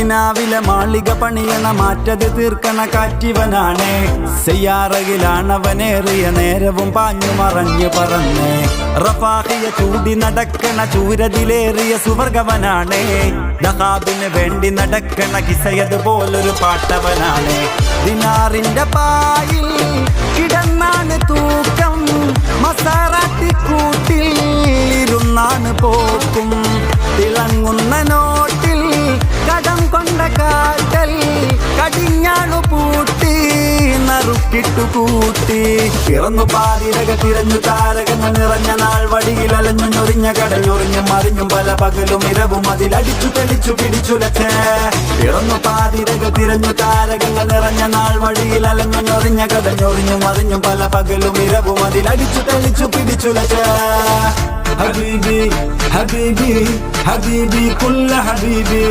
മദീനാവിലെ മാളിക പണിയണ മാറ്റത് തീർക്കണ കാറ്റിവനാണ്. സെയ്യാറയിലാണവനേറിയ നേരവും പാഞ്ഞു മറഞ്ഞു പറന്ന്. റഫാഹിയ ചൂടി നടക്കണ ചൂരതിലേറിയ സുവർഗവനാണ്. ദഹാബിന് വേണ്ടി നടക്കണ കിസയത് പോലൊരു പാട്ടവനാണ്. ദിനാറിന്റെ പായിൽ കിടന്നാണ് തൂക്കം, മസാറാട്ടി കൂട്ടിൽ ഇരുന്നാണ് പോക്കും. തിളങ്ങുന്ന നോട്ടിൽ കടം കൊണ്ട കാറ്റൽ കടിഞ്ഞാണു പൂട്ടി നറുക്കിട്ടു കൂട്ടി. പിറന്നു പാതിരക തിരഞ്ഞു താരകങ്ങൾ നിറഞ്ഞ നാൾ വടിയിൽ അലഞ്ഞു ഞൊറിഞ്ഞ കടഞ്ഞൊറിഞ്ഞും മറിഞ്ഞും പല പകലും ഇരവും അതിലടിച്ചു തെളിച്ചു പിടിച്ചുലച്ച്. പിറന്നു പാതിരക തിരഞ്ഞു താരകങ്ങൾ നിറഞ്ഞ നാൾ വഴിയിൽ അലഞ്ഞു ഞൊറിഞ്ഞ കടഞ്ഞൊറിഞ്ഞും മറിഞ്ഞും പല പകലും ഇരവും അതിലടിച്ചു തെളിച്ചു പിടിച്ചുലച്ച്. ഹബീബി ഹബീബി ഹബീബി കുല്ല ഹബീബി